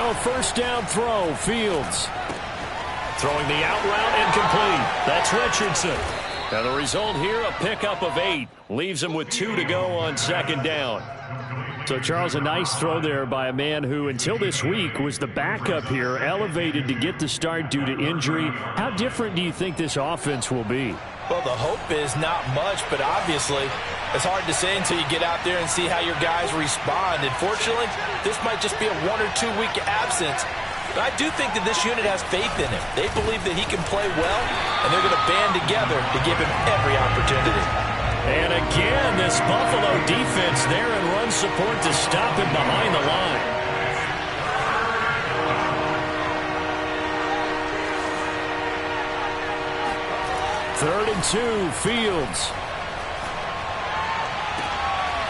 Now first down throw, Fields. Throwing the out route incomplete. That's Richardson. Now the result here, a pickup of 8. Leaves him with 2 to go on second down. So, Charles, a nice throw there by a man who, until this week, was the backup here, elevated to get the start due to injury. How different do you think this offense will be? Well, the hope is not much, but obviously it's hard to say until you get out there and see how your guys respond. Unfortunately, this might just be a 1 or 2 week absence. But I do think that this unit has faith in him. They believe that he can play well, and they're going to band together to give him every opportunity. And again, this Buffalo defense there in run support to stop him behind the line. Third and 2, Fields.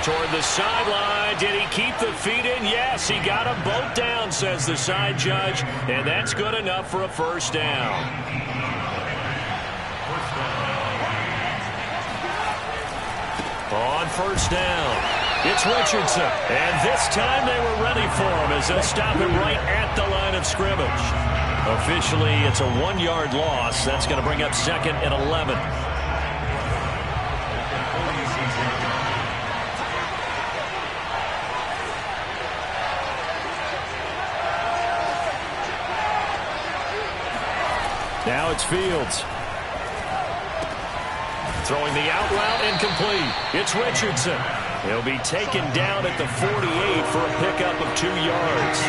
Toward the sideline. Did he keep the feet in? Yes, he got them both down, says the side judge. And that's good enough for a first down. On first down, it's Richardson. And this time they were ready for him as they'll stop him right at the line of scrimmage. Officially, it's a 1-yard loss. That's going to bring up second and 11. Now it's Fields. Throwing the out route incomplete. It's Richardson. He'll be taken down at the 48 for a pickup of 2 yards.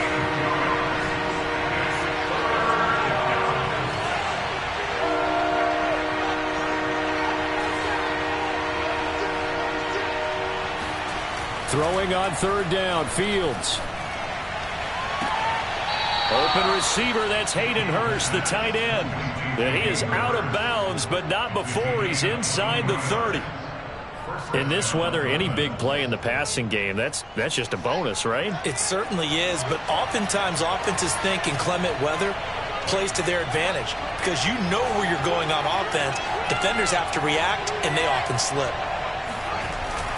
Throwing on third down, Fields. Open receiver, that's Hayden Hurst, the tight end. And he is out of bounds, but not before he's inside the 30. In this weather, any big play in the passing game, that's just a bonus, right? It certainly is, but oftentimes offenses think inclement weather plays to their advantage because you know where you're going on offense. Defenders have to react, and they often slip.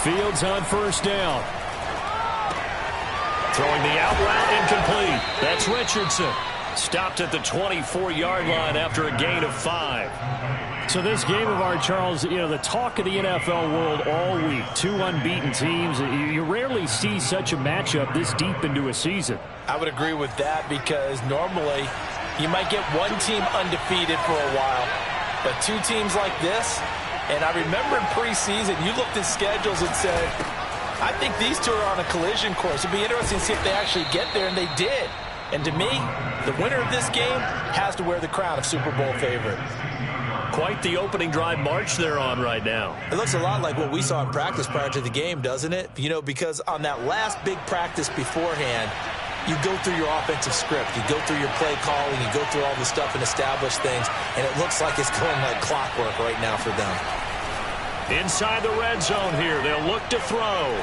Fields on first down. Throwing the out route incomplete. That's Richardson. Stopped at the 24-yard line after a gain of 5. So this game of ours, Charles, you know, the talk of the NFL world all week. 2 unbeaten teams. You rarely see such a matchup this deep into a season. I would agree with that because normally you might get one team undefeated for a while. But 2 teams like this, and I remember in preseason, you looked at schedules and said, I think these 2 are on a collision course. It'd be interesting to see if they actually get there, and they did. And to me, the winner of this game has to wear the crown of Super Bowl favorite. Quite the opening drive march they're on right now. It looks a lot like what we saw in practice prior to the game, doesn't it? You know, because on that last big practice beforehand, you go through your offensive script. You go through your play calling. You go through all the stuff and establish things. And it looks like it's going like clockwork right now for them. Inside the red zone here, they'll look to throw.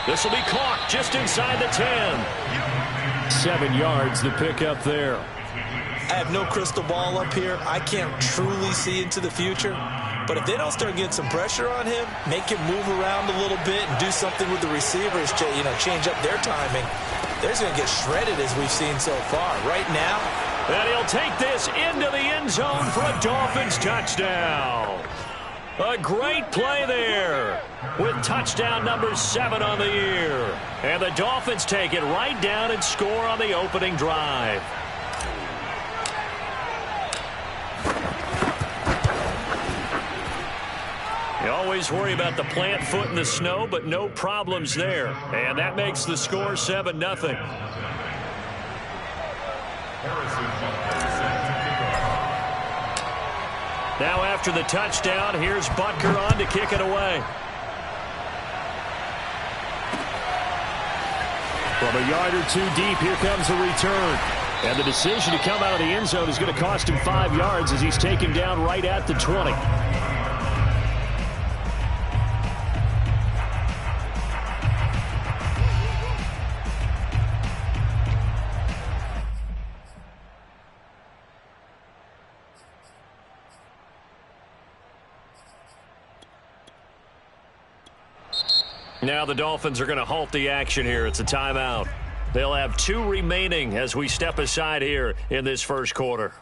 This will be caught just inside the 10. 7 yards to pick up there. I have no crystal ball up here. I can't truly see into the future. But if they don't start getting some pressure on him, make him move around a little bit and do something with the receivers, you know, change up their timing, they're going to get shredded as we've seen so far. Right now. And he'll take this into the end zone for a Dolphins touchdown. A great play there with touchdown number 7 on the year. And the Dolphins take it right down and score on the opening drive. You always worry about the plant foot in the snow, but no problems there. And that makes the score 7-0. Now after the touchdown, here's Butker on to kick it away. From a yard or 2 deep, here comes the return. And the decision to come out of the end zone is going to cost him 5 yards as he's taken down right at the 20. Now the Dolphins are going to halt the action here. It's a timeout. They'll have 2 remaining as we step aside here in this first quarter.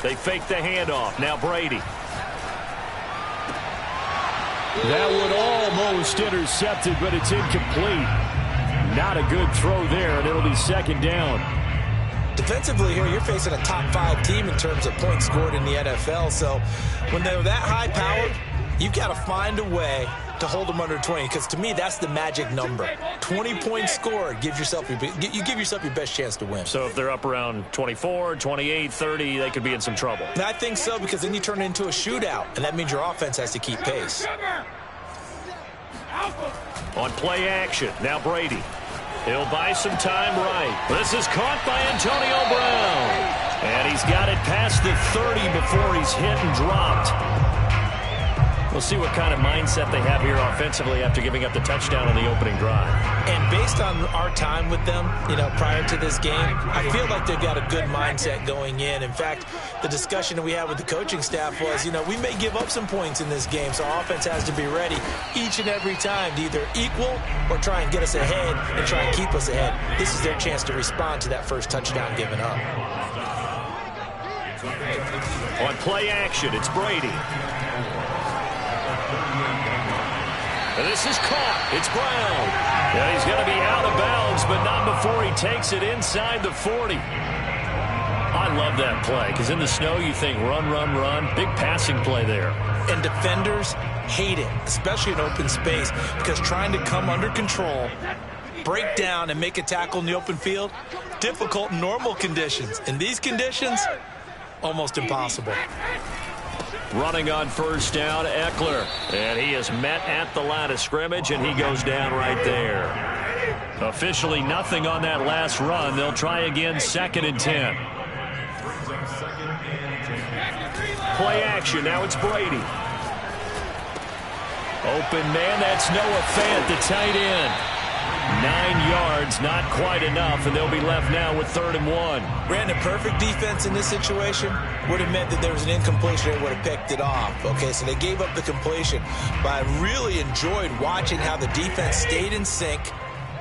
They fake the handoff. Now Brady. That one almost intercepted, but it's incomplete. Not a good throw there, and it'll be second down. Defensively here, you're facing a top 5 team in terms of points scored in the NFL. So when they're that high-powered, you've got to find a way to hold them under 20, because to me, that's the magic number. 20 points scored, you give yourself your best chance to win. So if they're up around 24, 28, 30, they could be in some trouble. And I think so, because then you turn it into a shootout, and that means your offense has to keep pace. On play action, now Brady. He'll buy some time right. This is caught by Antonio Brown. And he's got it past the 30 before he's hit and dropped. We'll see what kind of mindset they have here offensively after giving up the touchdown on the opening drive. And based on our time with them, prior to this game, I feel like they've got a good mindset going in. In fact, the discussion that we had with the coaching staff was, we may give up some points in this game, so our offense has to be ready each and every time to either equal or try and get us ahead and try and keep us ahead. This is their chance to respond to that first touchdown given up. On play action, it's Brady. And this is caught. It's Brown. And he's going to be out of bounds, but not before he takes it inside the 40. I love that play, because in the snow you think run, run, run. Big passing play there. And defenders hate it, especially in open space, because trying to come under control, break down, and make a tackle in the open field, difficult in normal conditions. In these conditions, almost impossible. Running on first down, Eckler. And he is met at the line of scrimmage, and he goes down right there. Officially nothing on that last run. They'll try again, 2nd and 10. Play action, now it's Brady. Open man, that's Noah Fant, the tight end. 9 yards, not quite enough, and they'll be left now with 3rd and 1. Brandon, perfect defense in this situation would have meant that there was an incompletion and would have picked it off. Okay, so they gave up the completion, but I really enjoyed watching how the defense stayed in sync,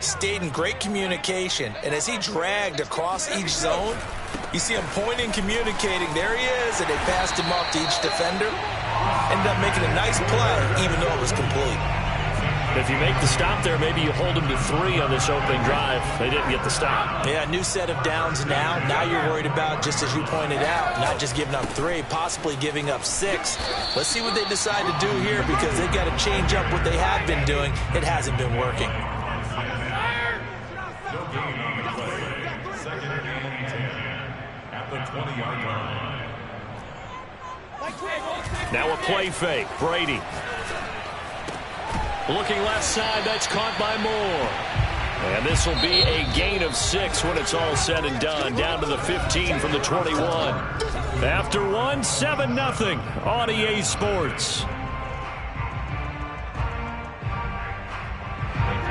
stayed in great communication, and as he dragged across each zone, you see him pointing, communicating. There he is, and they passed him off to each defender. Ended up making a nice play, even though it was complete. If you make the stop there, maybe you hold them to 3 on this opening drive. They didn't get the stop. Yeah, new set of downs now. Now you're worried about, just as you pointed out, not just giving up 3, possibly giving up 6. Let's see what they decide to do here, because they've got to change up what they have been doing. It hasn't been working. Second and 10 at the 20-yard line. Now a play fake. Brady. Looking left side, that's caught by Moore. And this will be a gain of 6 when it's all said and done. Down to the 15 from the 21. After 1, 7-0 on EA Sports.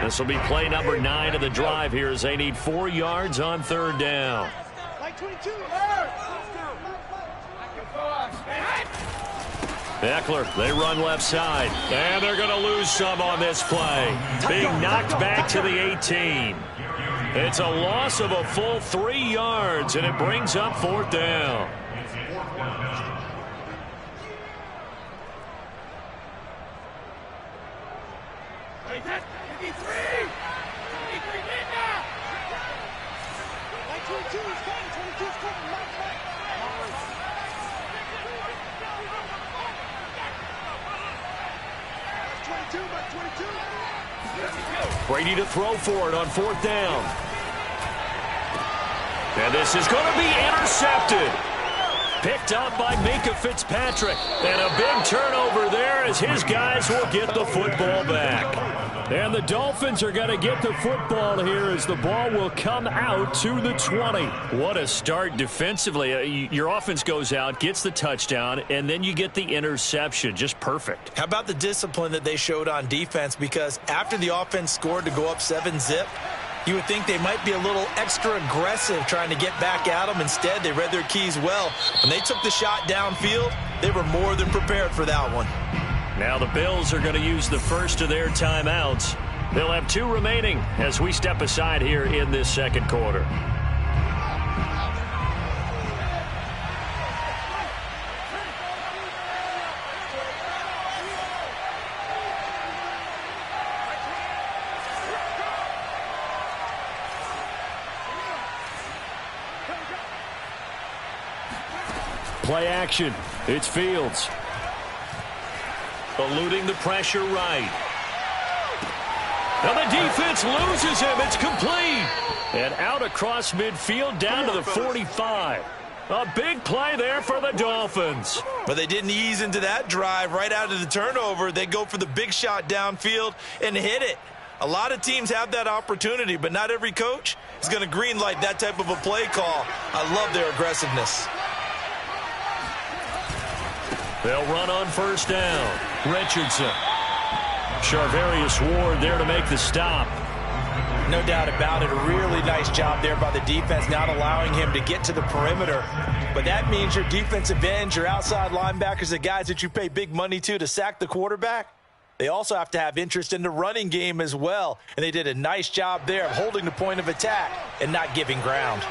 This will be play number 9 of the drive here as they need 4 yards on 3rd down. Eckler, they run left side, and they're going to lose some on this play. Being knocked back to the 18. It's a loss of a full 3 yards, and it brings up 4th down. Brady to throw for it on 4th down. And this is going to be intercepted. Picked up by Minkah Fitzpatrick. And a big turnover there as his guys will get the football back. And the Dolphins are going to get the football here as the ball will come out to the 20. What a start defensively. Your offense goes out, gets the touchdown, and then you get the interception. Just perfect. How about the discipline that they showed on defense? Because after the offense scored to go up 7-zip, you would think they might be a little extra aggressive trying to get back at them. Instead, they read their keys well. When they took the shot downfield, they were more than prepared for that one. Now the Bills are going to use the first of their timeouts. They'll have 2 remaining as we step aside here in this second quarter. Play action. It's Fields. Eluding the pressure right. Now the defense loses him. It's complete. And out across midfield down to the 45. A big play there for the Dolphins. But they didn't ease into that drive right out of the turnover. They go for the big shot downfield and hit it. A lot of teams have that opportunity, but not every coach is going to green light that type of a play call. I love their aggressiveness. They'll run on first down. Richardson. Charvarius Ward there to make the stop. No doubt about it. A really nice job there by the defense, not allowing him to get to the perimeter. But that means your defensive ends, your outside linebackers, the guys that you pay big money to sack the quarterback, they also have to have interest in the running game as well. And they did a nice job there of holding the point of attack and not giving ground.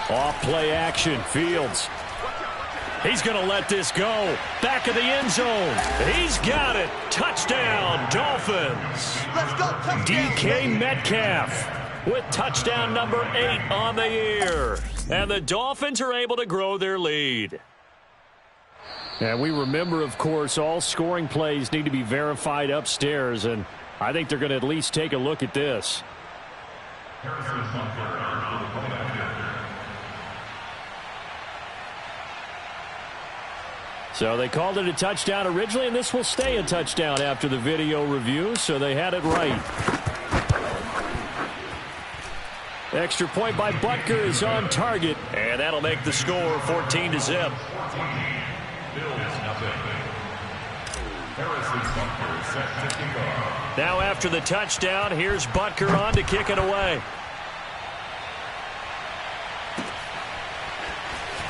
Off play action. Fields. He's going to let this go. Back of the end zone. He's got it. Touchdown, Dolphins. Let's go. Touchdown. DK Metcalf with touchdown number 8 on the year. And the Dolphins are able to grow their lead. And we remember, of course, all scoring plays need to be verified upstairs, and I think they're going to at least take a look at this. So they called it a touchdown originally, and this will stay a touchdown after the video review, so they had it right. Extra point by Butker is on target. And that'll make the score 14-0. Now after the touchdown, here's Butker on to kick it away.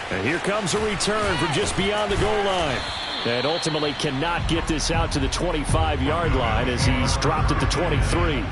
And here comes a return from just beyond the goal line. And ultimately cannot get this out to the 25-yard line as he's dropped at the 23.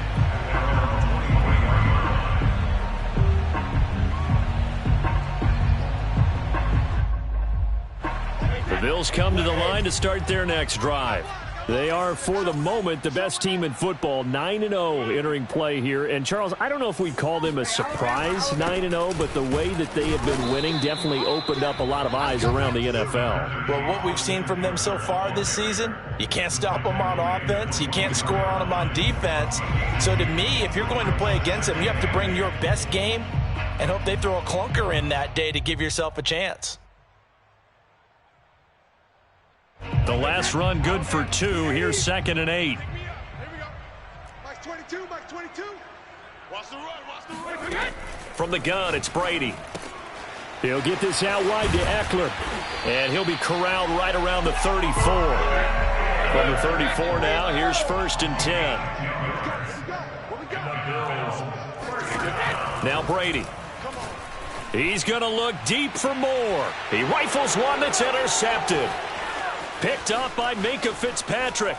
The Bills come to the line to start their next drive. They are, for the moment, the best team in football, 9-0 entering play here. And, Charles, I don't know if we'd call them a surprise 9-0, but the way that they have been winning definitely opened up a lot of eyes around the NFL. Well, what we've seen from them so far this season, you can't stop them on offense. You can't score on them on defense. So, to me, if you're going to play against them, you have to bring your best game and hope they throw a clunker in that day to give yourself a chance. The last run good for 2. Here's 2nd and 8. Here we go. Max 22, Max 22. Watch the run, watch the run. From the gun, it's Brady. He'll get this out wide to Eckler. And he'll be corralled right around the 34. From the 34 now, here's 1st and 10. Now Brady. He's going to look deep for more. He rifles one that's intercepted. Picked up by Minkah Fitzpatrick.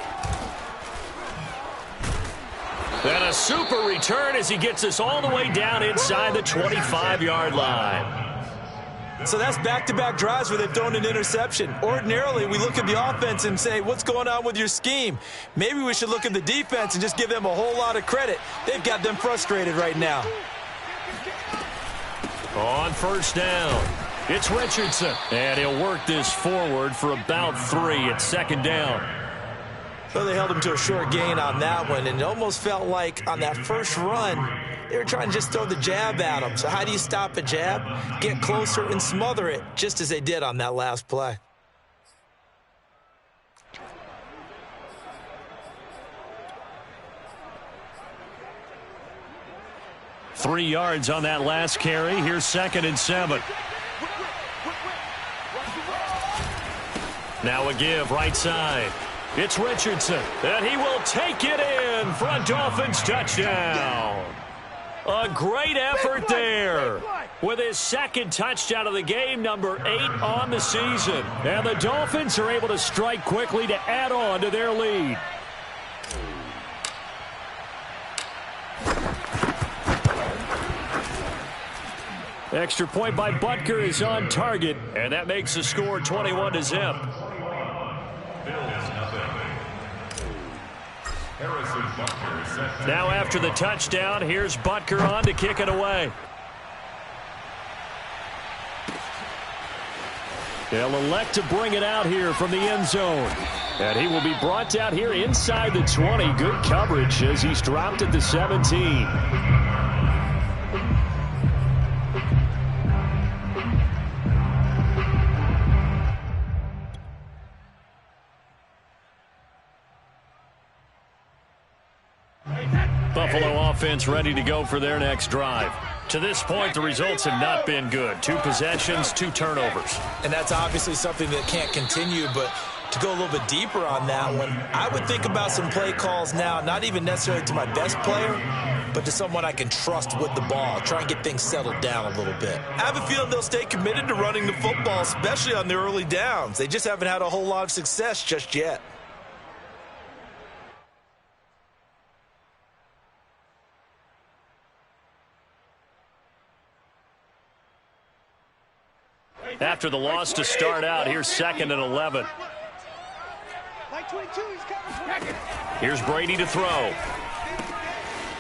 And a super return as he gets us all the way down inside the 25-yard line. So that's back-to-back drives where they've thrown an interception. Ordinarily, we look at the offense and say, what's going on with your scheme? Maybe we should look at the defense and just give them a whole lot of credit. They've got them frustrated right now. On first down, it's Richardson. And he'll work this forward for about 3 at 2nd down. Well, they held him to a short gain on that one, and it almost felt like on that first run, they were trying to just throw the jab at him. So how do you stop a jab? Get closer and smother it, just as they did on that last play. Three yards on that last carry. Here's 2nd and 7. Now a give right side. It's Richardson, and he will take it in for a Dolphins touchdown. A great effort there with his 2nd touchdown of the game, number 8 on the season. And the Dolphins are able to strike quickly to add on to their lead. Extra point by Butker is on target, and that makes the score 21-0. Now after the touchdown, here's Butker on to kick it away. They'll elect to bring it out here from the end zone. And he will be brought out here inside the 20. Good coverage as he's dropped at the 17. Buffalo offense ready to go for their next drive. To this point, the results have not been good. 2 possessions, 2 turnovers. And that's obviously something that can't continue, but to go a little bit deeper on that one, I would think about some play calls now, not even necessarily to my best player, but to someone I can trust with the ball. Try and get things settled down a little bit. I have a feeling they'll stay committed to running the football, especially on the early downs. They just haven't had a whole lot of success just yet. After the loss to start out, here's 2nd and 11. Here's Brady to throw.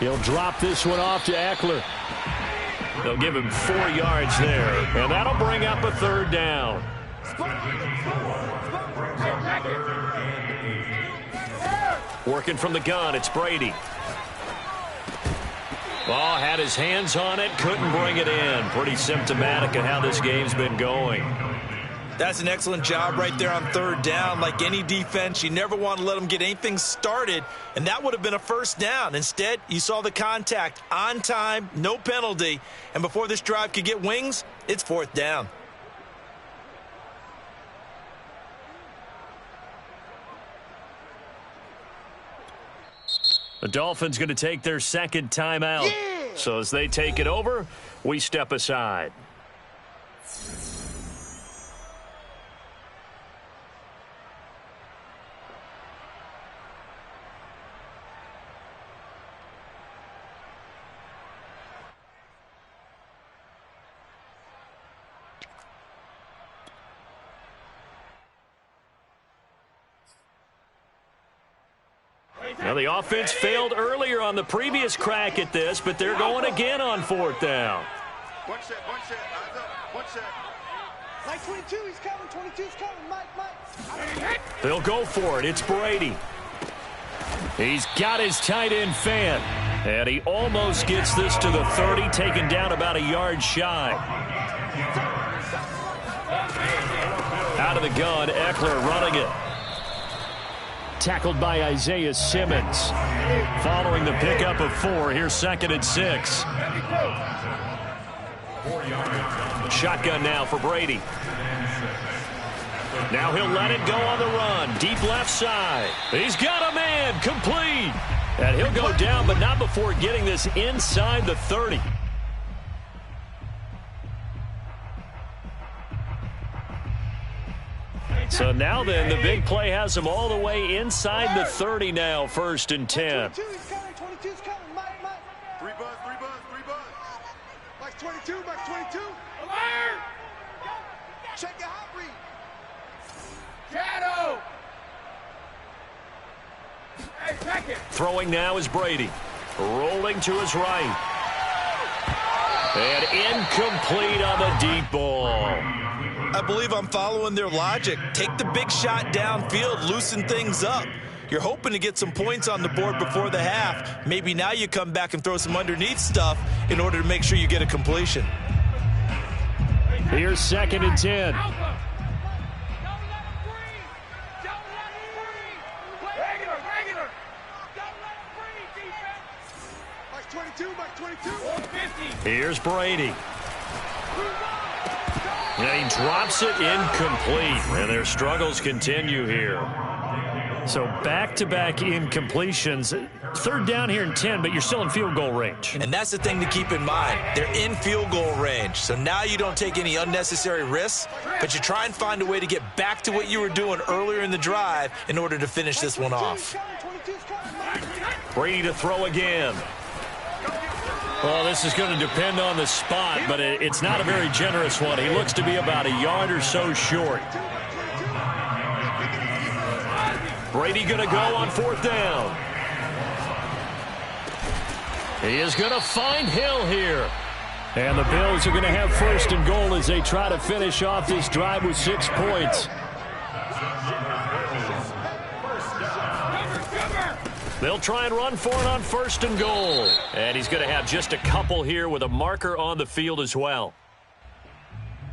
He'll drop this one off to Eckler. They'll give him 4 yards there, and that'll bring up a 3rd down. Working from the gun, it's Brady. Oh, had his hands on it, couldn't bring it in. Pretty symptomatic of how this game's been going. That's an excellent job right there on 3rd down. Like any defense, you never want to let them get anything started, and that would have been a 1st down. Instead, you saw the contact on time, no penalty, and before this drive could get wings, it's 4th down. The Dolphins going to take their 2nd timeout. Yeah! So as they take it over, we step aside. Now, the offense failed earlier on the previous crack at this, but they're going again on 4th down. One set, eyes up, one set. Mike 22, he's coming, 22's coming, Mike. They'll go for it. It's Brady. He's got his tight end fan, and he almost gets this to the 30, taken down about a yard shy. Out of the gun, Eckler running it. Tackled by Isaiah Simmons. Following the pickup of 4, here's 2nd and 6. Shotgun now for Brady. Now he'll let it go on the run. Deep left side. He's got a man. Complete. And he'll go down, but not before getting this inside the 30. So now then, the big play has him all the way inside the 30 now, 1st and 10. 22's coming, Mike. 3 buzz. Mike's 22, Mike's 22. Alert! Check your hot read. Shadow! Hey, check it. Throwing now is Brady. Rolling to his right. And incomplete on the deep ball. I believe I'm following their logic. Take the big shot downfield, loosen things up. You're hoping to get some points on the board before the half. Maybe now you come back and throw some underneath stuff in order to make sure you get a completion. Here's 2nd and 10. Here's Brady. And he drops it incomplete. And their struggles continue here. So back-to-back incompletions. 3rd down here and 10, but you're still in field goal range. And that's the thing to keep in mind. They're in field goal range. So now you don't take any unnecessary risks, but you try and find a way to get back to what you were doing earlier in the drive in order to finish this one off. Brady to throw again. Well, this is going to depend on the spot, but it's not a very generous one. He looks to be about a yard or so short. Brady going to go on 4th down. He is going to find Hill here. And the Bills are going to have 1st and goal as they try to finish off this drive with 6 points. They'll try and run for it on 1st and goal. And he's going to have just a couple here with a marker on the field as well.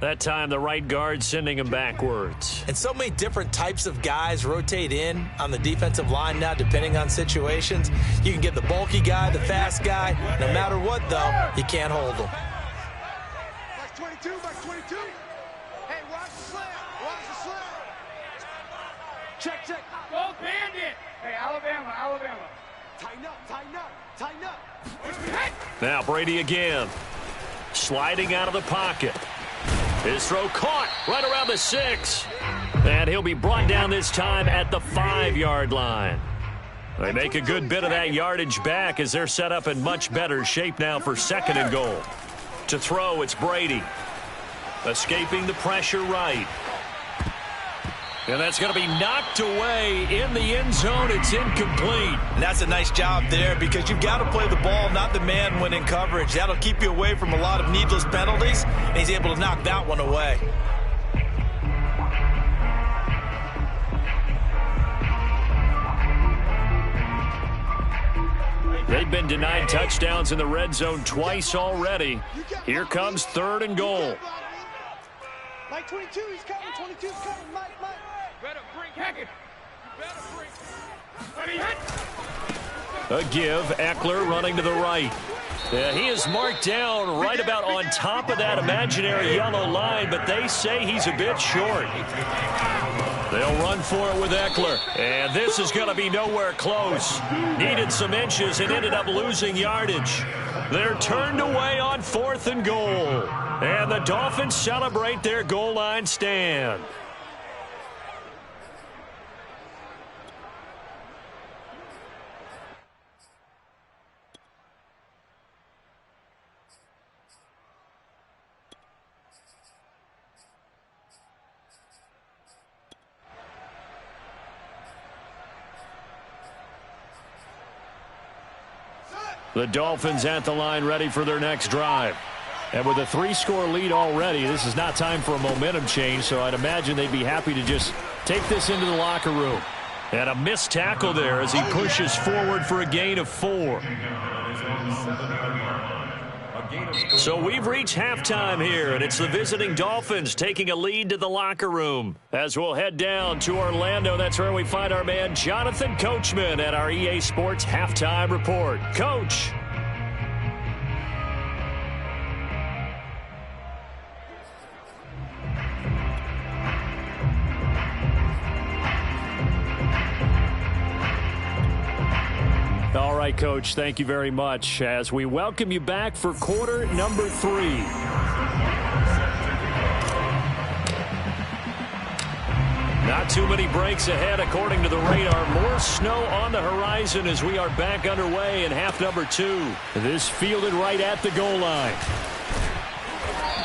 That time the right guard sending him backwards. And so many different types of guys rotate in on the defensive line now depending on situations. You can get the bulky guy, the fast guy. No matter what, though, you can't hold them. Back 22, back 22. Hey, watch the slant. Watch the slant. Check, check. Go Bandit. Hey, Alabama, Alabama. Tighten up, tighten up, tighten up. Now Brady again. Sliding out of the pocket. His throw caught right around the 6. And he'll be brought down this time at the 5-yard line. They make a good bit of that yardage back as they're set up in much better shape now for 2nd and goal. To throw, it's Brady. Escaping the pressure right. And that's going to be knocked away in the end zone. It's incomplete. And that's a nice job there because you've got to play the ball, not the man when in coverage. That'll keep you away from a lot of needless penalties, and he's able to knock that one away. They've been denied touchdowns in the red zone twice already. Here comes 3rd and goal. Mike 22, he's coming. 22's coming. Mike. Better bring Hackett. You better bring. A give. Eckler running to the right. He is marked down right about on top of that imaginary yellow line, but they say he's a bit short. They'll run for it with Eckler. And this is going to be nowhere close. Needed some inches and ended up losing yardage. They're turned away on 4th and goal. And the Dolphins celebrate their goal line stand. The Dolphins at the line ready for their next drive. And with a 3-score lead already, this is not time for a momentum change, so I'd imagine they'd be happy to just take this into the locker room. And a missed tackle there as he pushes forward for a gain of 4. So we've reached halftime here, and it's the visiting Dolphins taking a lead to the locker room. As we'll head down to Orlando, that's where we find our man Jonathan Coachman at our EA Sports Halftime Report. Coach. All right, Coach, thank you very much as we welcome you back for quarter number 3. Not too many breaks ahead according to the radar. More snow on the horizon as we are back underway in half number 2. This fielded right at the goal line.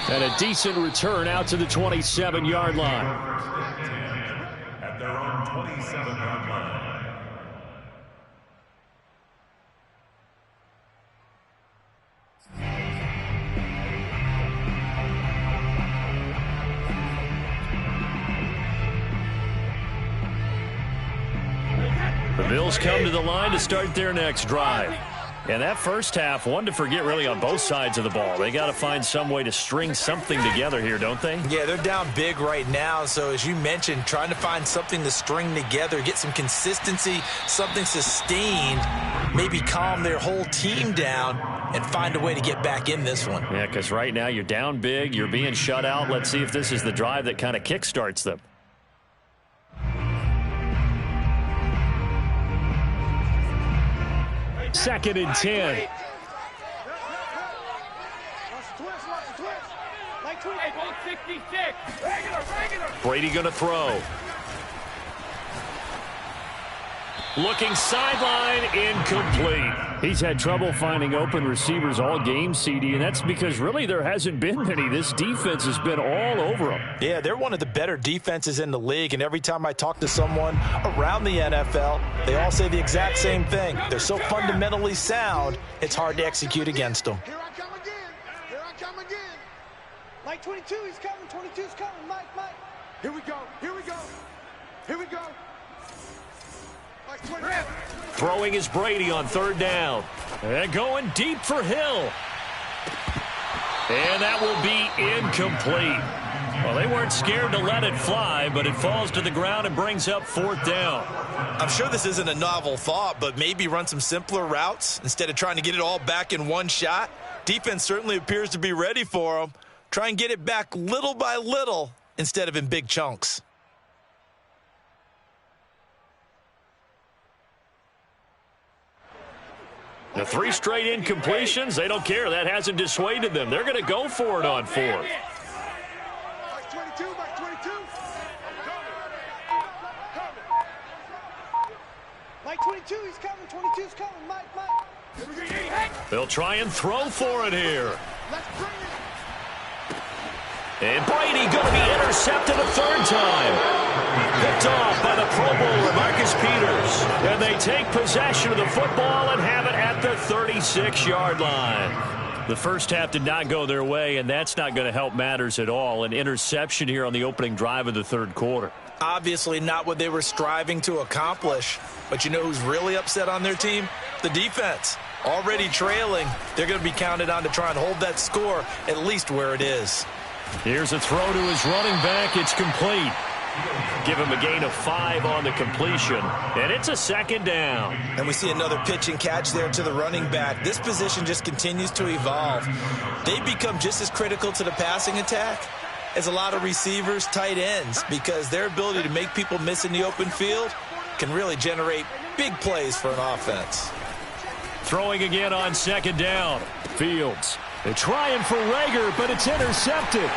And a decent return out to the 27-yard line. At their own 27-yard line. The Bills come to the line to start their next drive. And that first half, one to forget really on both sides of the ball. They got to find some way to string something together here, don't they? Yeah, they're down big right now. So as you mentioned, trying to find something to string together, get some consistency, something sustained, maybe calm their whole team down and find a way to get back in this one. Yeah, because right now you're down big, you're being shut out. Let's see if this is the drive that kind of kickstarts them. Second and 10. Watch the twist, watch the twist. Like 20. Hey, hold 66. Regular. Brady going to throw. Looking sideline, incomplete. He's had trouble finding open receivers all game, CD, and that's because really there hasn't been many. This defense has been all over them. Yeah, they're one of the better defenses in the league, and every time I talk to someone around the NFL, they all say the exact same thing. They're so fundamentally sound, it's hard to execute against them. Here I come again. Here I come again. Like 22, he's coming. 22's coming. Mike. Here we go. Here we go. Here we go. Like 20. Throwing is Brady on third down. And going deep for Hill. And that will be incomplete. Well, they weren't scared to let it fly, but it falls to the ground and brings up fourth down. I'm sure this isn't a novel thought, but maybe run some simpler routes instead of trying to get it all back in one shot. Defense certainly appears to be ready for them. Try and get it back little by little instead of in big chunks. The 3 straight incompletions, they don't care. That hasn't dissuaded them. They're going to go for it on fourth. Like 22, like 22. Like 22, he's coming. 22's coming. Mike. They'll try and throw for it here. Let's bring it. And Brady going to be intercepted a third time. Picked off by the Pro Bowler, Marcus Peters. And they take possession of the football and have it at the 36-yard line. The first half did not go their way, and that's not going to help matters at all. An interception here on the opening drive of the third quarter. Obviously not what they were striving to accomplish. But you know who's really upset on their team? The defense. Already trailing, they're going to be counted on to try and hold that score at least where it is. Here's a throw to his running back. It's complete. Give him a gain of 5 on the completion, and it's a second down. And we see another pitch and catch there to the running back. This position just continues to evolve. They become just as critical to the passing attack as a lot of receivers, tight ends, because their ability to make people miss in the open field can really generate big plays for an offense. Throwing again on second down. Fields. They're trying for Rager, but it's intercepted.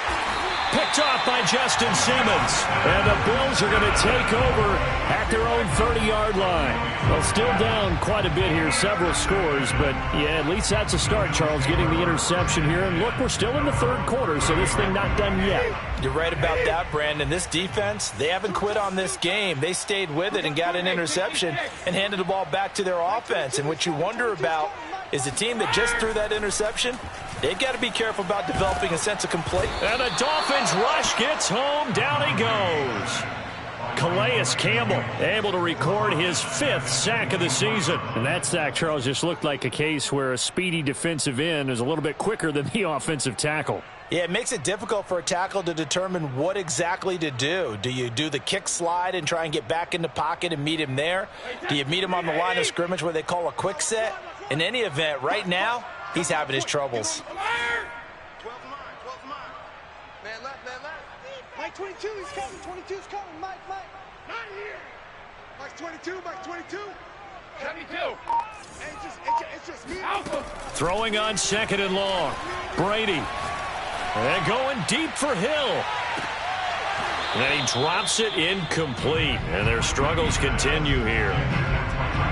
Picked off by Justin Simmons. And the Bills are going to take over at their own 30-yard line. Well, still down quite a bit here, several scores, but yeah, at least that's a start, Charles, getting the interception here. And look, we're still in the third quarter, so this thing not done yet. You're right about that, Brandon. This defense, they haven't quit on this game. They stayed with it and got an interception and handed the ball back to their offense. And what you wonder about is the team that just threw that interception, they've got to be careful about developing a sense of complaint. And the Dolphins rush gets home. Down he goes. Calais Campbell able to record his 5th sack of the season. And that sack, Charles, just looked like a case where a speedy defensive end is a little bit quicker than the offensive tackle. Yeah, it makes it difficult for a tackle to determine what exactly to do. Do you do the kick slide and try and get back in the pocket and meet him there? Do you meet him on the line of scrimmage where they call a quick set? In any event, right now, he's having his troubles. 12 mine. Man left. Mike 22, he's coming. 22's coming. Mike. Not here. Mike 22. 72. Hey, it's just me. Alpha. Throwing on second and long. Brady. And going deep for Hill. And he drops it incomplete. And their struggles continue here.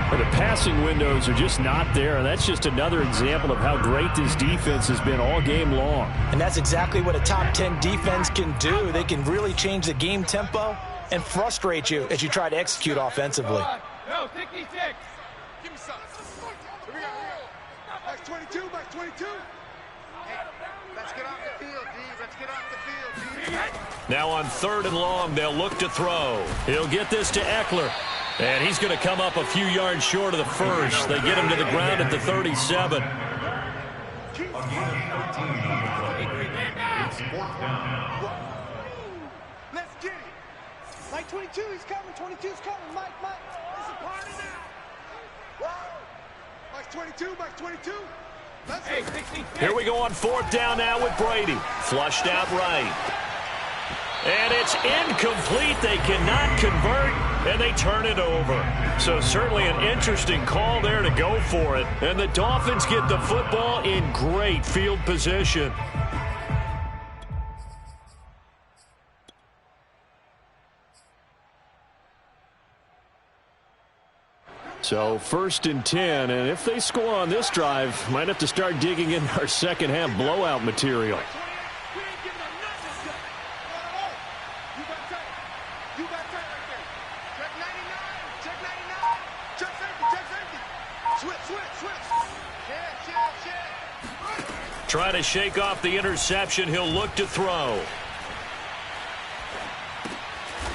The passing windows are just not there, and that's just another example of how great this defense has been all game long. And that's exactly what a top 10 defense can do. They can really change the game tempo and frustrate you as you try to execute offensively. No, 66. Give me some. Here we go. Mike 22. Hey, let's get off the field, D. Let's get off the field, D. Now on third and long, they'll look to throw. He'll get this to Eckler. And he's going to come up a few yards short of the first. They get him to the ground at the 37. Let's get it. Mike 22, he's coming. 22's coming. Mike. It's a party now. Whoa. Mike's 22. Mike's 22. Let's Hey, go. 66. Here we go on fourth down now with Brady. Flushed out right. And it's incomplete. They cannot convert, and they turn it over. So certainly an interesting call there to go for it. And the Dolphins get the football in great field position. So 1st and 10, and if they score on this drive, might have to start digging in our second half blowout material. We ain't giving them nothing, son. No. You got tight. You got tight right there. Check 99. Check 99. Check safety. Check safety. Switch. Check. Trying to shake off the interception. He'll look to throw.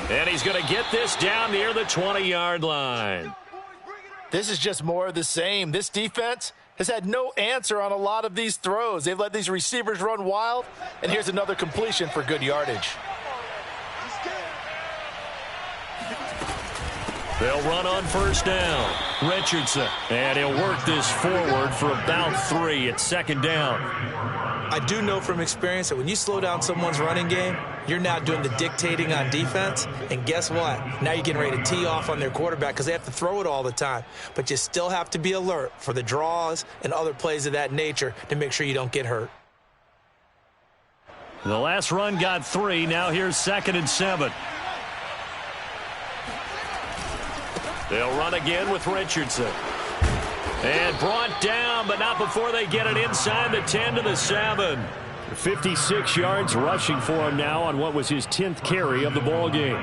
And he's going to get this down near the 20-yard line. This is just more of the same. This defense has had no answer on a lot of these throws. They've let these receivers run wild, and here's another completion for good yardage. They'll run on first down. Richardson. And he'll work this forward for about 3 at 2nd down. I do know from experience that when you slow down someone's running game, you're now doing the dictating on defense. And guess what? Now you're getting ready to tee off on their quarterback because they have to throw it all the time. But you still have to be alert for the draws and other plays of that nature to make sure you don't get hurt. The last run got 3. Now here's 2nd and 7. They'll run again with Richardson. And brought down, but not before they get it inside the 10 to the 7. 56 yards rushing for him now on what was his 10th carry of the ball game.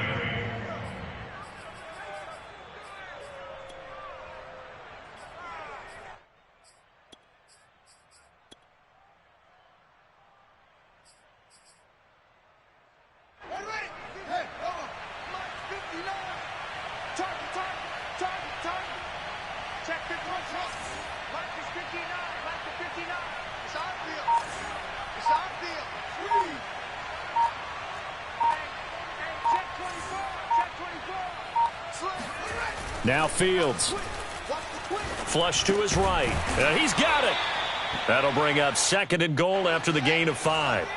Now Fields. Flush to his right. He's got it. That'll bring up 2nd and goal after the gain of 5.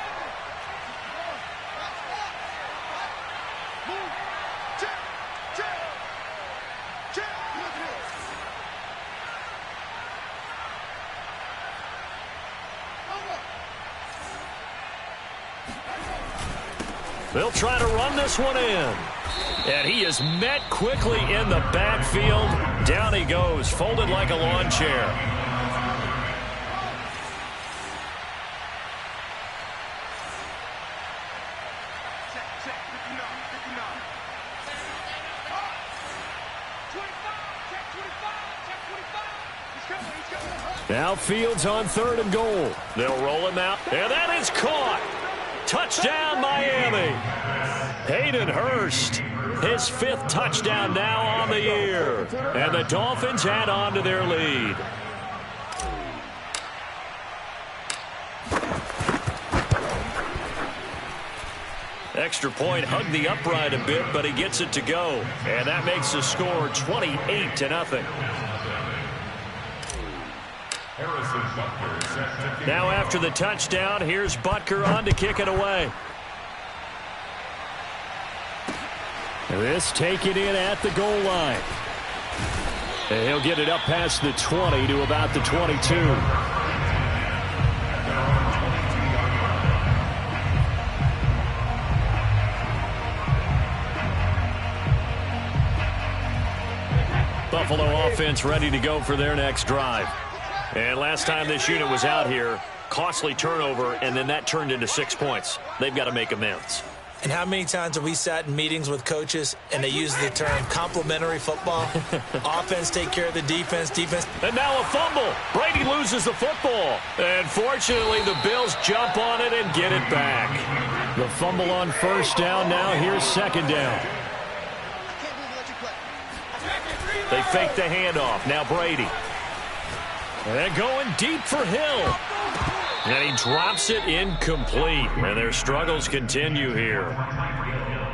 They'll try to run this one in. And he is met quickly in the backfield. Down he goes, folded like a lawn chair. Now Fields on 3rd and goal. They'll roll him out, and that is caught. Touchdown, Miami. Hayden Hurst, his 5th touchdown now on the year. And the Dolphins add on to their lead. Extra point hugged the upright a bit, but he gets it to go. And that makes the score 28-0. Now after the touchdown, here's Butker on to kick it away. This taken in at the goal line. And he'll get it up past the 20 to about the 22. Buffalo offense ready to go for their next drive. And last time this unit was out here, costly turnover, and then that turned into 6 points. They've got to make amends. And how many times have we sat in meetings with coaches and they use the term complementary football? Offense take care of the defense, defense. And now a fumble. Brady loses the football. And fortunately, the Bills jump on it and get it back. The fumble on first down. Now here's 2nd down. They fake the handoff. Now Brady. And going deep for Hill. And he drops it incomplete. And their struggles continue here.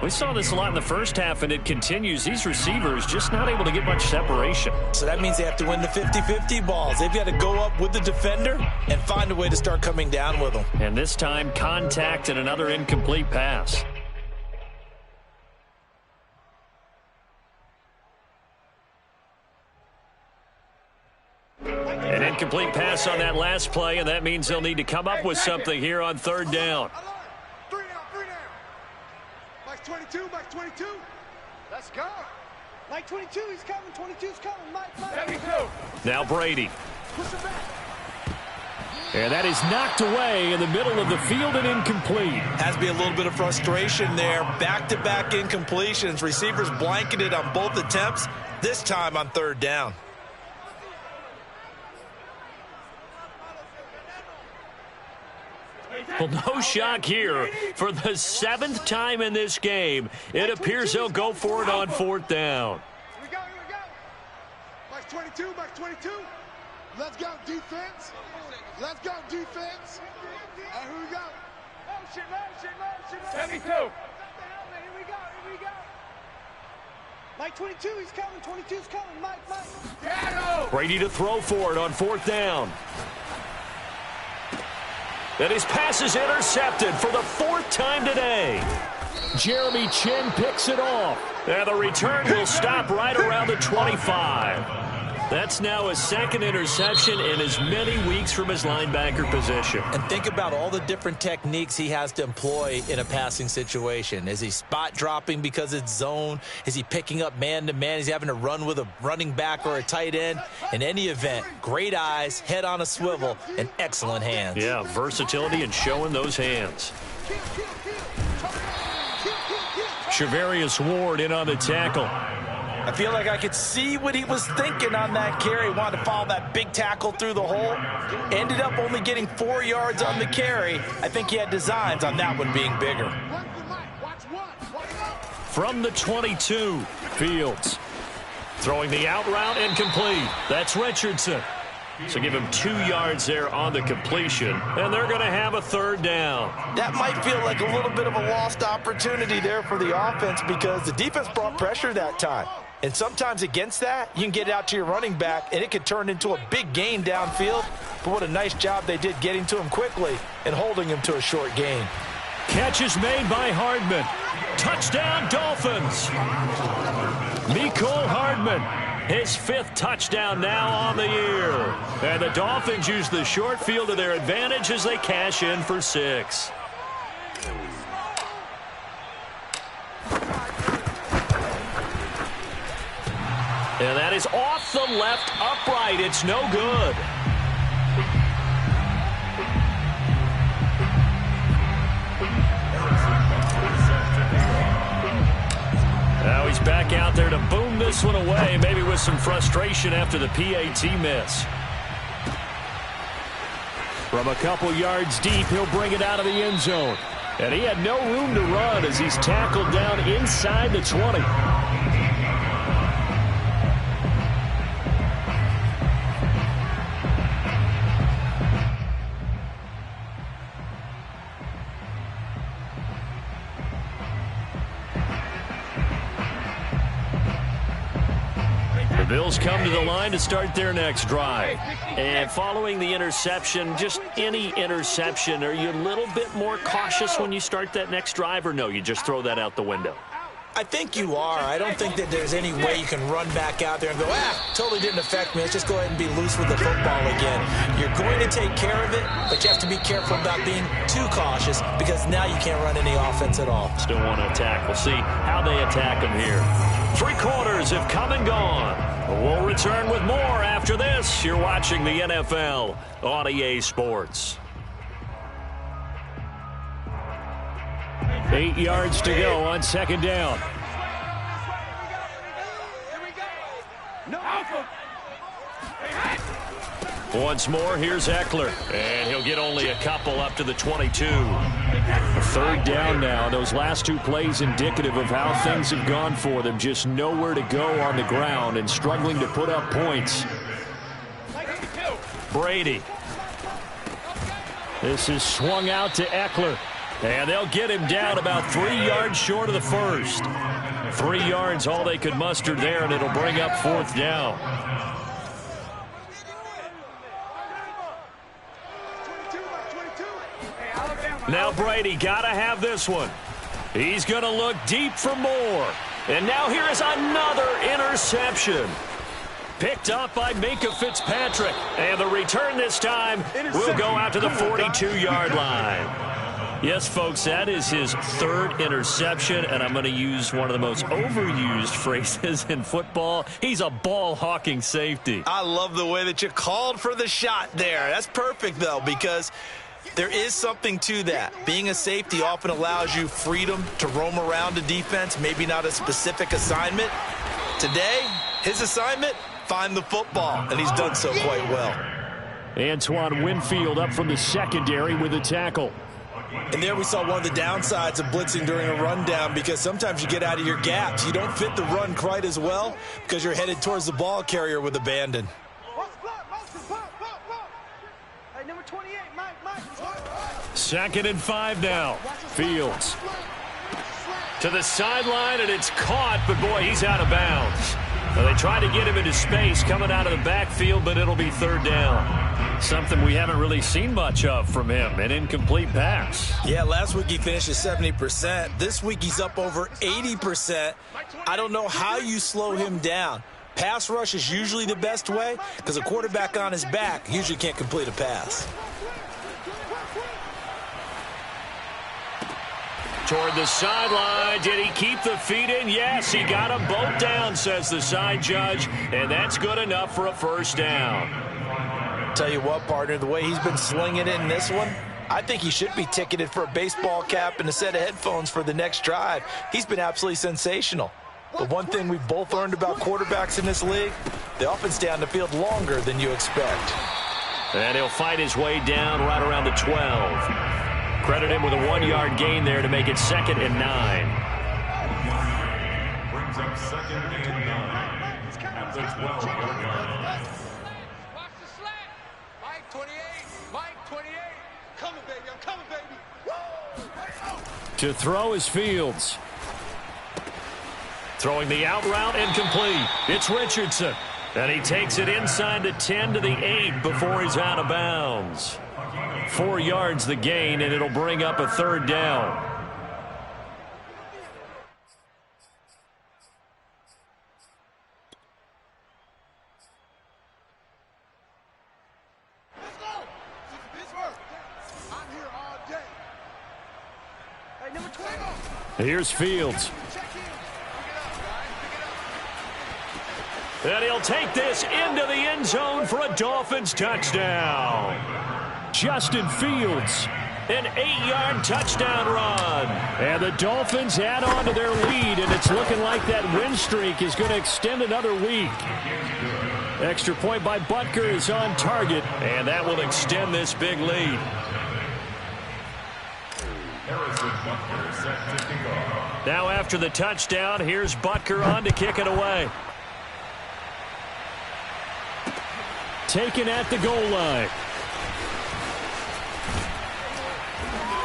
We saw this a lot in the first half, and it continues. These receivers just not able to get much separation. So that means they have to win the 50-50 balls. They've got to go up with the defender and find a way to start coming down with them. And this time, contact and another incomplete pass. An incomplete pass on that last play, and that means they'll need to come up with something here on third down. 22, Mike 22. Let's go. Mike 22, he's coming. 22's coming. Mike. 72. Now Brady. Push him back. And that is knocked away in the middle of the field and incomplete. Has to be a little bit of frustration there. Back-to-back incompletions. Receivers blanketed on both attempts, this time on third down. Well, no shock here. For the 7th time in this game, it appears they'll go for it on fourth down. Here we go. Mike 22, Mike 22. Let's go, defense. Let's go, defense. And here we go. Motion. 72. Here we go. Mike 22, he's coming. 22's coming. Mike. Shadow. Brady to throw for it on fourth down. And his pass is intercepted for the 4th time today. Jeremy Chinn picks it off. And the return will stop right around the 25. That's now his 2nd interception in as many weeks from his linebacker position. And think about all the different techniques he has to employ in a passing situation. Is he spot dropping because it's zone? Is he picking up man-to-man? Is he having to run with a running back or a tight end? In any event, great eyes, head on a swivel, and excellent hands. Yeah, versatility and showing those hands. Charvarius Ward in on the tackle. I feel like I could see what he was thinking on that carry. He wanted to follow that big tackle through the hole. Ended up only getting 4 yards on the carry. I think he had designs on that one being bigger. From the 22, Fields. Throwing the out route incomplete. That's Richardson. So give him 2 yards there on the completion, and they're going to have a third down. That might feel like a little bit of a lost opportunity there for the offense because the defense brought pressure that time. And sometimes against that, you can get it out to your running back, and it could turn into a big gain downfield. But what a nice job they did getting to him quickly and holding him to a short gain. Catch is made by Hardman. Touchdown, Dolphins. Mecole Hardman, his 5th touchdown now on the year. And the Dolphins use the short field to their advantage as they cash in for 6. And that is off the left upright. It's no good. Now he's back out there to boom this one away, maybe with some frustration after the PAT miss. From a couple yards deep, he'll bring it out of the end zone. And he had no room to run as he's tackled down inside the 20. Bills come to the line to start their next drive. And following the interception, just any interception, are you a little bit more cautious when you start that next drive, or no, you just throw that out the window? I think you are. I don't think that there's any way you can run back out there and go, totally didn't affect me. Let's just go ahead and be loose with the football again. You're going to take care of it, but you have to be careful about being too cautious because now you can't run any offense at all. Still want to attack. We'll see how they attack them here. 3 quarters have come and gone. We'll return with more after this. You're watching the NFL on EA Sports. 8 yards to go on second down. No. Once more, here's Eckler. And he'll get only a couple up to the 22. Third down now. Those last two plays indicative of how things have gone for them. Just nowhere to go on the ground and struggling to put up points. Brady. This is swung out to Eckler. And they'll get him down about 3 yards short of the first. 3 yards, all they could muster there, and it'll bring up fourth down. Now Brady got to have this one. He's going to look deep for more. And now here is another interception. Picked up by Minkah Fitzpatrick. And the return this time will go out to the 42-yard line. Yes, folks, that is his third interception, and I'm going to use one of the most overused phrases in football. He's a ball-hawking safety. I love the way that you called for the shot there. That's perfect, though, because there is something to that. Being a safety often allows you freedom to roam around a defense, maybe not a specific assignment. Today, his assignment, find the football, and he's done so quite well. Antoine Winfield up from the secondary with a tackle. And there we saw one of the downsides of blitzing during a rundown, because sometimes you get out of your gaps. You don't fit the run quite as well because you're headed towards the ball carrier with abandon. Hey, number 28, Mike. 2nd and 5 now. Fields to the sideline, and it's caught, but boy, he's out of bounds. Well, they tried to get him into space coming out of the backfield, but it'll be third down. Something we haven't really seen much of from him, an incomplete pass. Yeah, last week he finished at 70%. This week he's up over 80%. I don't know how you slow him down. Pass rush is usually the best way because a quarterback on his back usually can't complete a pass. Toward the sideline. Did he keep the feet in? Yes, he got them both down, says the side judge, and that's good enough for a first down. Tell you what, partner, the way he's been slinging it in this one, I think he should be ticketed for a baseball cap and a set of headphones for the next drive. He's been absolutely sensational. The one thing we've both learned about quarterbacks in this league, they often stay on the field longer than you expect. And he'll fight his way down right around the 12. Credit him with a 1-yard gain there to make it 2nd and 9. Brings up 2nd and 9 at the 12-yard line. Watch the slant. Mike 28. Mike 28. Coming, baby. I'm coming, baby. Woo! To throw is Fields. Throwing the out route and complete. It's Richardson. And he takes it inside the 10 to the 8 before he's out of bounds. 4 yards the gain, and it'll bring up a third down. Let's go. Pittsburgh. I'm here all day. Hey, number 20. Here's Fields. And he'll take this into the end zone for a Dolphins touchdown. Justin Fields, an 8-yard touchdown run. And the Dolphins add on to their lead, and it's looking like that win streak is going to extend another week. Extra point by Butker is on target, and that will extend this big lead. Now after the touchdown, here's Butker on to kick it away. Taken at the goal line.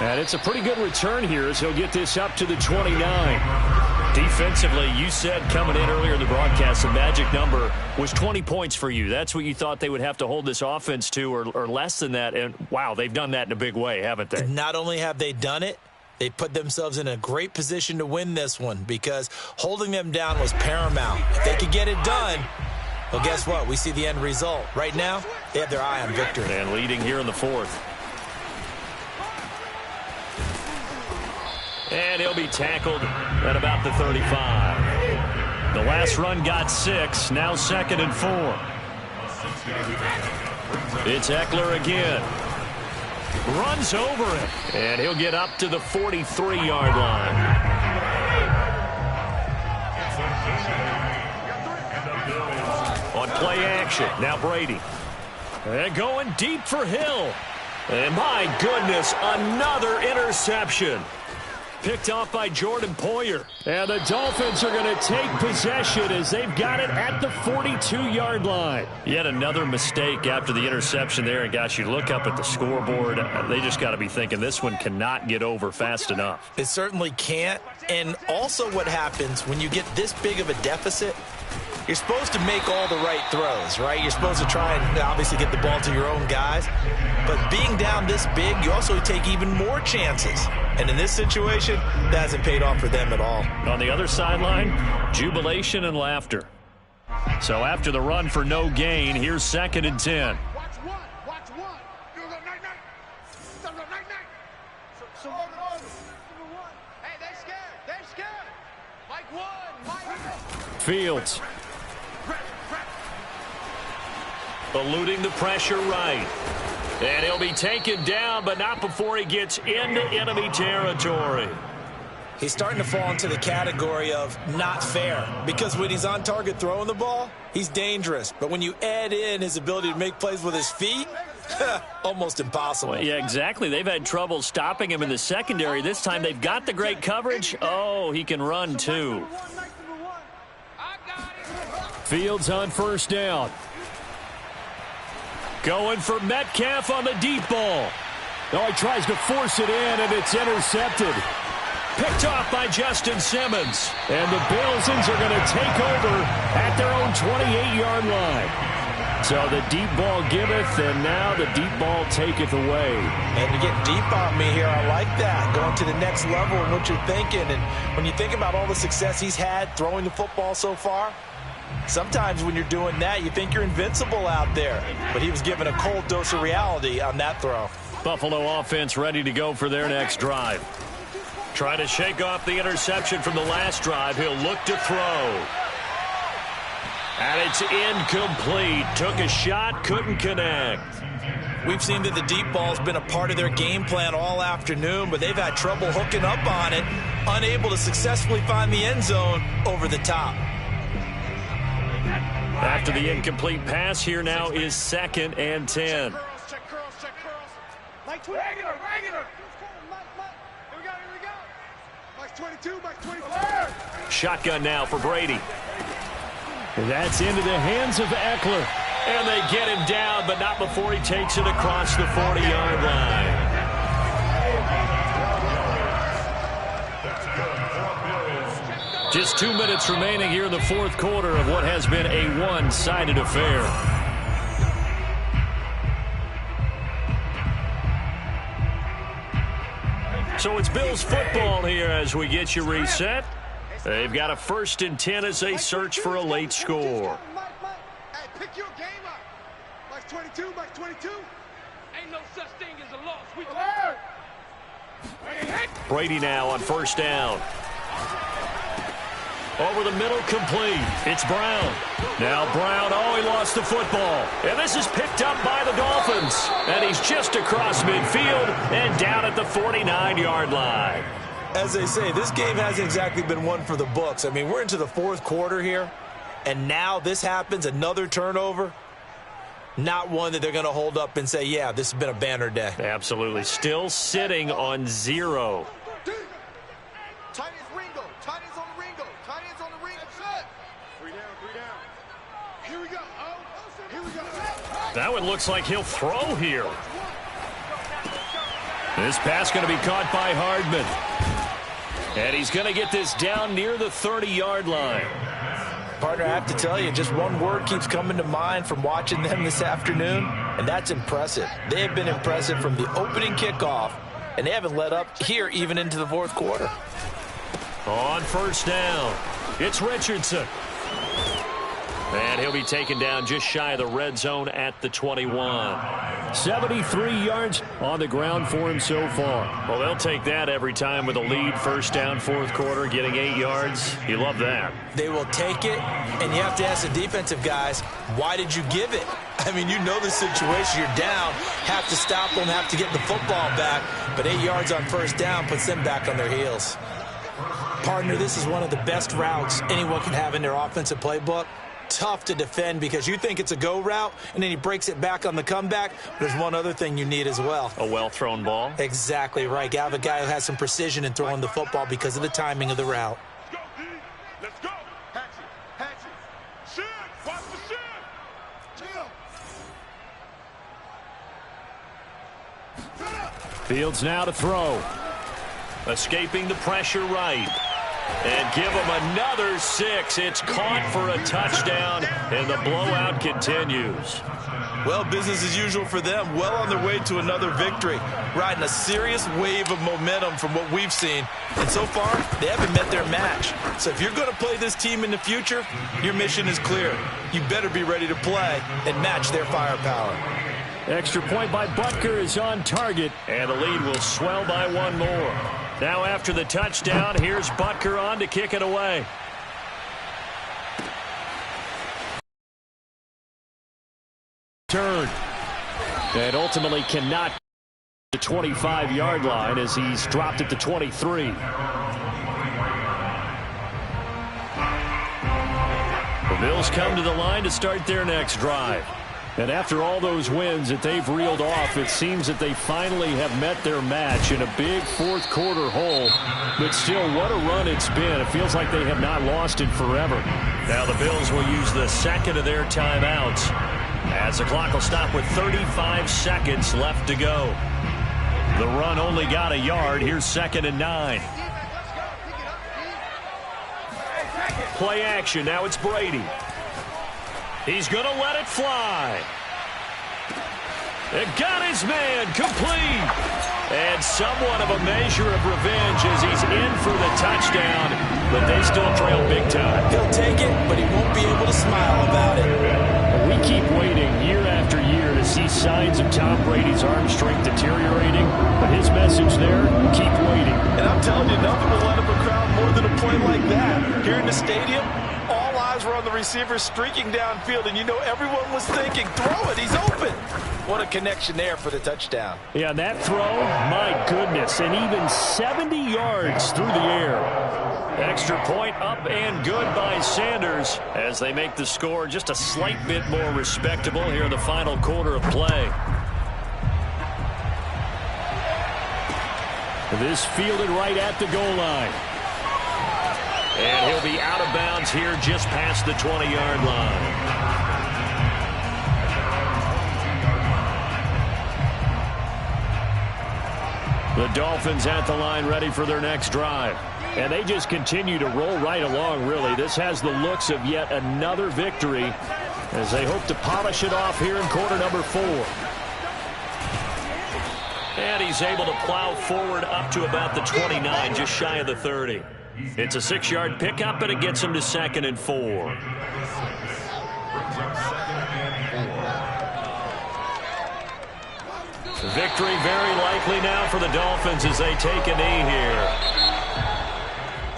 And it's a pretty good return here as he'll get this up to the 29. Defensively, you said coming in earlier in the broadcast, the magic number was 20 points for you. That's what you thought they would have to hold this offense to, or less than that. And, wow, they've done that in a big way, haven't they? Not only have they done it, they put themselves in a great position to win this one because holding them down was paramount. If they could get it done, well, guess what? We see the end result. Right now, they have their eye on victory. And leading here in the fourth. And he'll be tackled at about the 35. The last run got 6, now 2nd and 4. It's Eckler again. Runs over him, and he'll get up to the 43-yard line. On play action, now Brady. And going deep for Hill. And my goodness, another interception. Picked off by Jordan Poyer. And the Dolphins are going to take possession as they've got it at the 42-yard line. Yet another mistake after the interception there. And, gosh, you look up at the scoreboard. They just got to be thinking this one cannot get over fast enough. It certainly can't. And also what happens when you get this big of a deficit, you're supposed to make all the right throws, right? You're supposed to try and obviously get the ball to your own guys. But being down this big, you also take even more chances. And in this situation, that hasn't paid off for them at all. On the other sideline, jubilation and laughter. So after the run for no gain, here's 2nd and 10. Watch one. Watch one. You go night-night. So go night-night. So go number one. Hey, they scared. They're scared. Mike one. Mike. Fields. Eluding the pressure right. And he'll be taken down, but not before he gets into enemy territory. He's starting to fall into the category of not fair, because when he's on target throwing the ball, he's dangerous. But when you add in his ability to make plays with his feet, almost impossible. Well, yeah, exactly. They've had trouble stopping him in the secondary. This time they've got the great coverage. Oh, he can run too. Fields on 1st down. Going for Metcalf on the deep ball. Oh, he tries to force it in, and it's intercepted. Picked off by Justin Simmons. And the Bills are going to take over at their own 28-yard line. So the deep ball giveth, and now the deep ball taketh away. And you get deep on me here. I like that. Going to the next level in what you're thinking. And when you think about all the success he's had throwing the football so far, sometimes when you're doing that, you think you're invincible out there. But he was given a cold dose of reality on that throw. Buffalo offense ready to go for their next drive. Trying to shake off the interception from the last drive. He'll look to throw. And it's incomplete. Took a shot, couldn't connect. We've seen that the deep ball's been a part of their game plan all afternoon, but they've had trouble hooking up on it, unable to successfully find the end zone over the top. After the incomplete pass, here now is 2nd and 10. Check curls. Mike 20. Regular. Mike. Here we go. Mike 22, Mike 22. Shotgun now for Brady. That's into the hands of Eckler. And they get him down, but not before he takes it across the 40-yard line. Just 2 minutes remaining here in the 4th quarter of what has been a one-sided affair. So it's Bills football here as we get you reset. They've got a 1st and 10 as they search for a late score. Hey, pick your game up. Mike 22, Mike 22. Ain't no such thing as a loss. We Brady now on 1st down. Over the middle, complete. It's Brown. Now Brown, he lost the football. And this is picked up by the Dolphins. And he's just across midfield and down at the 49-yard line. As they say, this game hasn't exactly been one for the books. I mean, we're into the 4th quarter here, and now this happens, another turnover. Not one that they're going to hold up and say, yeah, this has been a banner day. Absolutely. Still sitting on 0. Tight ends Ringo. Tight ends on the Ringo. Tight ends on the Ringo. That's it. 3 down. Here we go. Here we go. That one looks like he'll throw here. This pass going to be caught by Hardman. And he's going to get this down near the 30-yard line. Partner, I have to tell you, just one word keeps coming to mind from watching them this afternoon, and that's impressive. They have been impressive from the opening kickoff, and they haven't let up here even into the 4th quarter. On 1st down, it's Richardson. And he'll be taken down just shy of the red zone at the 21. 73 yards on the ground for him so far. Well, they'll take that every time with a lead. 1st down, 4th quarter, getting 8 yards. You love that. They will take it, and you have to ask the defensive guys, why did you give it? I mean, you know the situation. You're down, have to stop them, have to get the football back. But 8 yards on 1st down puts them back on their heels. Partner, this is one of the best routes anyone can have in their offensive playbook. tough to defend because you think it's a go route, and then he breaks it back on the comeback. But there's one other thing you need as well. A well-thrown ball? Exactly right. You have a guy who has some precision in throwing the football because of the timing of the route. Let's go, D. Let's go. Hatchet. Shin. Watch the shin. Chill. Fields now to throw. Escaping the pressure right. And give him another 6. It's caught for a touchdown, and the blowout continues. Well, business as usual for them. Well on their way to another victory. Riding a serious wave of momentum from what we've seen. And so far, they haven't met their match. So if you're going to play this team in the future, your mission is clear. You better be ready to play and match their firepower. Extra point by Butker is on target. And the lead will swell by one more. Now after the touchdown, here's Butker on to kick it away. Turn. And ultimately cannot the 25-yard line as he's dropped at the 23. The Bills come to the line to start their next drive. And after all those wins that they've reeled off, it seems that they finally have met their match in a big fourth-quarter hole. But still, what a run it's been. It feels like they have not lost it forever. Now the Bills will use the second of their timeouts as the clock will stop with 35 seconds left to go. The run only got a yard. Here's 2nd and 9. Play action. Now it's Brady. He's going to let it fly. It got his man complete. And somewhat of a measure of revenge as he's in for the touchdown. But they still trail big time. He'll take it, but he won't be able to smile about it. We keep waiting year after year to see signs of Tom Brady's arm strength deteriorating. But his message there, keep waiting. And I'm telling you, nothing will let up a crowd more than a play like that. Here in the stadium, all eyes were on the receiver streaking downfield, and you know everyone was thinking, throw it, he's open. What a connection there for the touchdown. Yeah, that throw, my goodness, and even 70 yards through the air. Extra point up and good by Sanders as they make the score just a slight bit more respectable here in the final quarter of play. This fielded right at the goal line. And he'll be out of bounds here just past the 20-yard line. The Dolphins at the line ready for their next drive. And they just continue to roll right along, really. This has the looks of yet another victory as they hope to polish it off here in quarter number 4. And he's able to plow forward up to about the 29, just shy of the 30. It's a 6-yard pickup, and it gets him to 2nd and 4. Victory very likely now for the Dolphins as they take a knee here.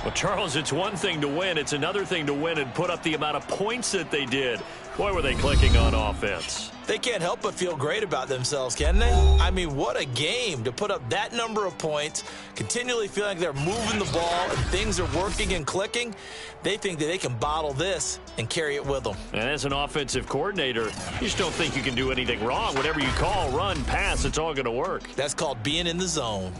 Well, Charles, it's one thing to win. It's another thing to win and put up the amount of points that they did. Boy, were they clicking on offense. They can't help but feel great about themselves, can they? I mean, what a game to put up that number of points, continually feeling like they're moving the ball and things are working and clicking. They think that they can bottle this and carry it with them. And as an offensive coordinator, you just don't think you can do anything wrong. Whatever you call, run, pass, it's all going to work. That's called being in the zone.